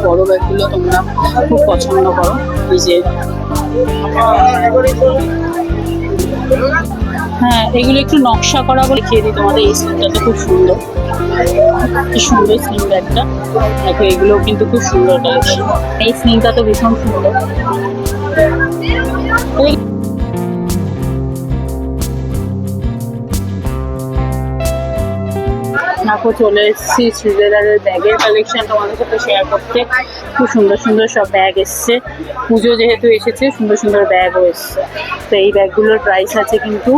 বড় ব্যাগগুলো তোমরা খুব পছন্দ করো। এই যে হ্যাঁ, এগুলো একটু নকশা করা বলে খেয়ে দিই তোমাদের। এই স্লিমটা তো খুব সুন্দর, কি সুন্দর স্লিম ব্যাগটা। দেখো এগুলোও কিন্তু খুব সুন্দর কালেকশন। এই স্লিমটা তো ভীষণ সুন্দর। দেখো চলে এসেছি শ্রীলেদারের ব্যাগের কালেকশন তোমাদের সাথে শেয়ার করতে। খুব সুন্দর সুন্দর সব ব্যাগ এসছে, পুজো যেহেতু এসেছে সুন্দর সুন্দর ব্যাগও এসছে। তো এই ব্যাগগুলোর প্রাইস আছে কিন্তু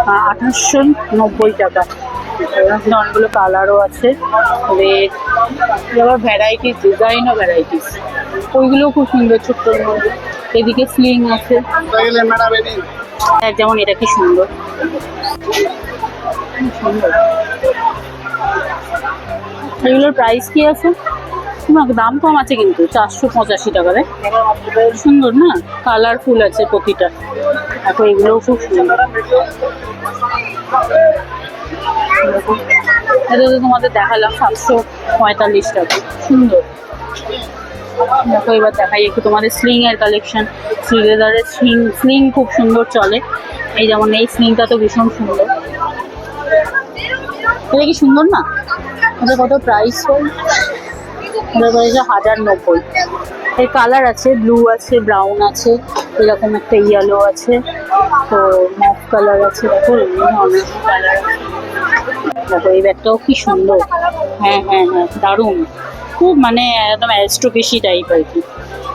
2890 টাকা। অনেকগুলো কালারও আছে, রেড, আবার ভ্যারাইটিস, ডিজাইনও ভ্যারাইটিস। ওইগুলোও খুব সুন্দর ছোট্টর মধ্যে। এদিকে স্লিং আছে, যেমন এটা কি সুন্দর সুন্দর। এগুলোর প্রাইস কি আছে? দাম কম আছে কিন্তু 485 টাকা। সুন্দর না, কালারফুল আছে প্রতিটা। দেখো এগুলোও খুব সুন্দর। এটা তো তোমাদের দেখালাম 745 টাকা, সুন্দর। দেখো এবার দেখাই একটু তোমাদের স্লিং এর কালেকশন। শ্রীলেদারের স্লিং খুব সুন্দর চলে। এই যেমন এই স্লিংটা তো ভীষণ সুন্দর। এটা কি সুন্দর না? এটা কত প্রাইস? এটা প্রাইস 1090। এর কালার আছে, ব্লু আছে, ব্রাউন আছে, এরকম একটা ইয়েলো আছে, তো ম্যাট কালার আছে। দেখো অনেক কালার আছে। দেখো এই ব্যাগটাও কি সুন্দর। হ্যাঁ হ্যাঁ হ্যাঁ, দারুণ। খুব মানে একদম অ্যারিস্টোক্রেসি টাইপ আর কি,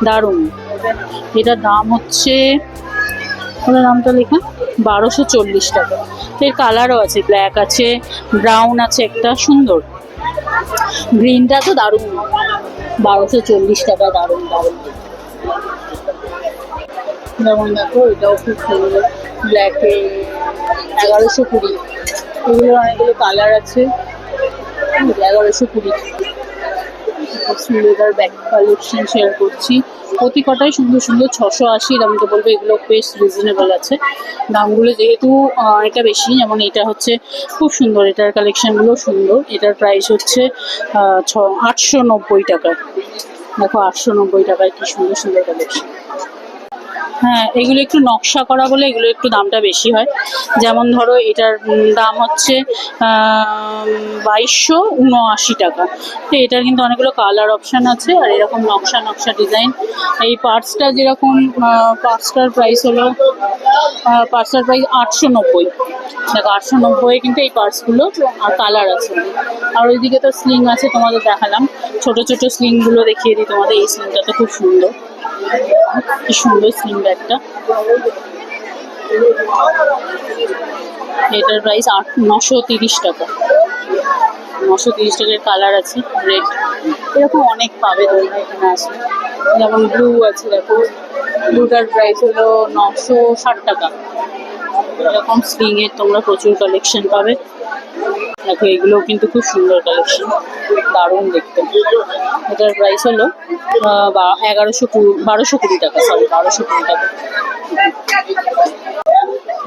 দারুণ। এটার দাম হচ্ছে, ওটার দামটা লেখা 1240 টাকা। এর কালারও আছে, ব্ল্যাক আছে, ব্রাউন আছে, একটা সুন্দর। গ্রিনটা তো দারুণ, 1240 টাকা, দারুণ দারুণ। যেমন দেখো এটাও খুব সুন্দর, ব্ল্যাকে 1120। এগুলোর অনেকগুলো কালার আছে, 1120। শ্রীলেদার ব্যাগ কালেকশন শেয়ার করছি। প্রতি কটাই সুন্দর সুন্দর, 680। আমি তো বলবো এগুলো বেশ রিজনেবল আছে দামগুলো, যেহেতু এটা বেশি। যেমন এটা হচ্ছে খুব সুন্দর, এটার কালেকশনগুলো সুন্দর। এটার প্রাইস হচ্ছে 890 টাকা। দেখো 890 টাকায় কি সুন্দর সুন্দর কালেকশন। হ্যাঁ, এগুলো একটু নকশা করা বলে এগুলো একটু দামটা বেশি হয়। যেমন ধরো এটার দাম হচ্ছে 2279 টাকা। তো এটার কিন্তু অনেকগুলো কালার অপশান আছে, আর এরকম নকশা নকশা ডিজাইন। এই পার্টসটা যেরকম, পার্টসটার প্রাইস হলো, পার্টসটার প্রাইস 890। দেখো 890 কিন্তু এই পার্টসগুলো, আর কালার আছে। আর ওইদিকে তো স্লিং আছে, তোমাদের দেখালাম। ছোট ছোট স্লিংগুলো দেখিয়ে দিই তোমাদের। এই স্লিংটা তো খুব সুন্দর, কি সুন্দর স্লিং ব্যাগটা। এটার প্রাইস 930 টাকা। 930 টাকার কালার আছে, রেড, এরকম অনেক পাবে তোমরা এখানে আসলে। যেমন ব্লু আছে, দেখো ব্লুটার প্রাইস হলো 960 টাকা। এরকম স্লিং এর তোমরা প্রচুর কালেকশন পাবে। দেখো এগুলোও কিন্তু খুব সুন্দর কালেকশন, দারুণ দেখতে। এটার প্রাইস হলো 1220 টাকা, সরি 1220 টাকা।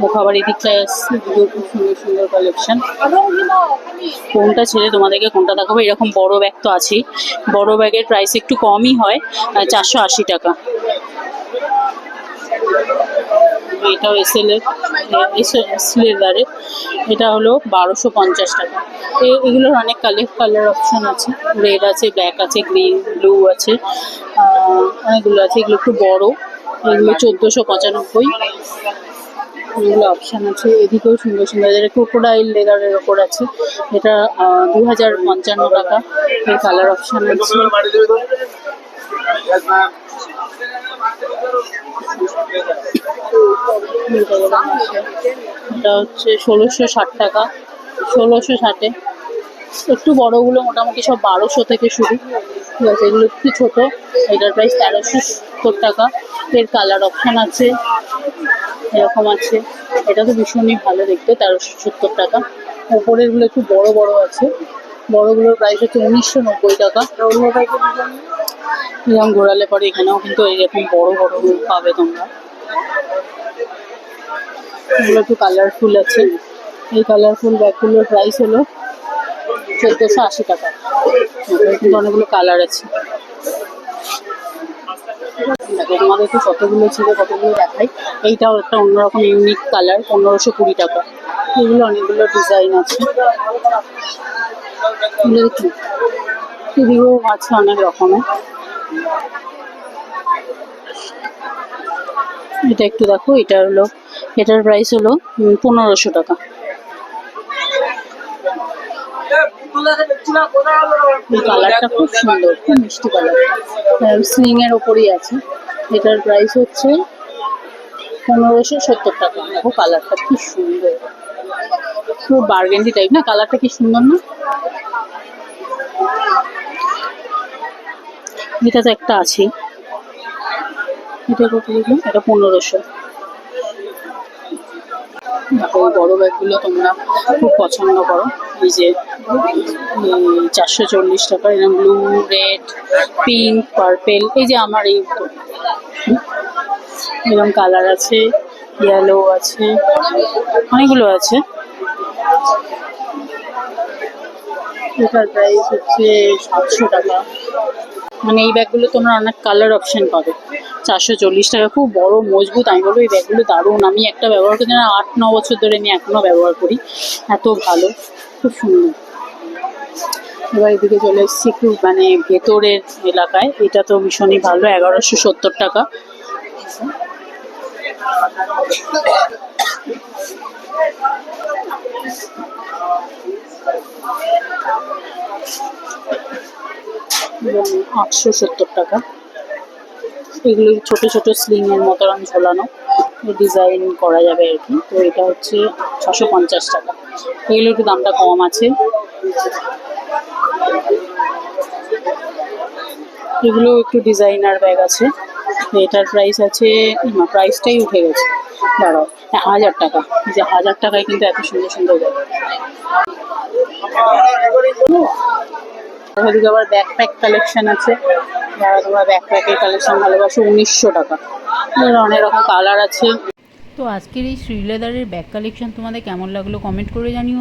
মুখাবাড়ি দিকটায় আসছে, এগুলো খুব সুন্দর সুন্দর কালেকশন। কোনটা ছেড়ে তোমাদেরকে কোনটা দেখাবো? এরকম বড় ব্যাগ তো আছেই। বড় ব্যাগের প্রাইস একটু কমই হয়, 480 টাকা। এটাও শ্রীলেদারের, এটা হলো 1250 টাকা। এগুলোর অনেক কালার অপশন আছে, রেড আছে, ব্ল্যাক আছে, গ্রিন, ব্লু আছে, অনেকগুলো আছে। এগুলো একটু বড়, এগুলো 1495। এগুলো অপশান আছে। এদিকেও সুন্দর সুন্দর, যেটা ক্রোকোডাইল লেদারের ওপর আছে, এটা 2055 টাকা। এর কালার অপশান আছে। এটা হচ্ছে 1660 টাকা, 1660-এ। একটু বড়গুলো মোটামুটি সব 1200 থেকে শুরু, ঠিক আছে। এগুলো একটু ছোট, এটার প্রাইস 1370 টাকা। এর কালার অপশান আছে, এরকম আছে। এটা তো ভীষণই ভালো দেখতে, 1370 টাকা। ওপরের গুলো একটু বড় বড় আছে, বড়গুলোর প্রাইস হচ্ছে 1990 টাকা। এরকম ঘোরালে পরে এখানেও কিন্তু এরকম বড় বড় পাবে তোমরা। এগুলো একটু কালারফুল আছে। এই কালারফুল ব্যাগগুলোর প্রাইস হলো 1480 টাকা। কিন্তু অনেকগুলো কালার আছে। দেখো তোমাদেরকে কতগুলো ছিল, কতগুলো দেখাই। এইটাও একটা অন্যরকম ইউনিক কালার, 1520 টাকা। এগুলো অনেকগুলো ডিজাইন আছে। দেখি এদিকেও আছে অনেক রকমের। এটা একটু দেখো, এটা হলো, এটার প্রাইস হলো 1500 টাকা। এই কালারটা খুব সুন্দর, খুব মিষ্টি কালার, স্লিং এর ওপরই আছে। এটার প্রাইস হচ্ছে 1570 টাকা। দেখো কালারটা কি সুন্দর, পুরো বার্গেন্ডি টাইপ না, কালারটা কি সুন্দর না? এটা তো একটা আছে, এটা কত দিল? এটা 1500। দেখো বড় ব্যাগগুলো তোমরা খুব পছন্দ করো। এই যে 440 টাকা, এরকম ব্লু, রেড, পিঙ্ক, পার্পেল। এই যে আমার এই এরকম কালার আছে, ইয়েলো আছে, অনেকগুলো আছে। এটার প্রাইস হচ্ছে 700 টাকা। মানে এই ব্যাগগুলো তোমরা অনেক কালার অপশন পাবে। 440 টাকা, খুব বড় মজবুত। আমি বলবো এই ব্যাগগুলো দারুণ। আমি একটা ব্যবহার করতে না 8-9 বছর ধরে আমি এখনো ব্যবহার করি, এত ভালো, খুব সুন্দর। এবার এদিকে চলে এসেছি একটু মানে ভেতরের এলাকায়। এটা তো ভীষণই ভালো, 1170 টাকা। এবং 870 টাকা। এগুলো ছোট ছোট স্লিং এর মতন ঝোলানো, ডিজাইন করা যাবে আর কি। তো এটা হচ্ছে 650 টাকা। এগুলো একটু দামটা কম আছে। এগুলো একটু ডিজাইনার ব্যাগ আছে। এটার প্রাইস আছে, না প্রাইসটাই উঠে গেছে, দাঁড়াও, 1000 টাকা। যে 1000 টাকায় কিন্তু এত সুন্দর সুন্দর ব্যাগ। ওদিকে আবার ব্যাকপ্যাক কালেকশন আছে, যারা তোমরা ব্যাকপ্যাকের কালেকশন ভালোবাসো, 1900 টাকা। অনেক রকম কালার আছে। তো আজকের এই শ্রীলেদারের ব্যাগ কালেকশন তোমাদের কেমন লাগলো কমেন্ট করে জানিও।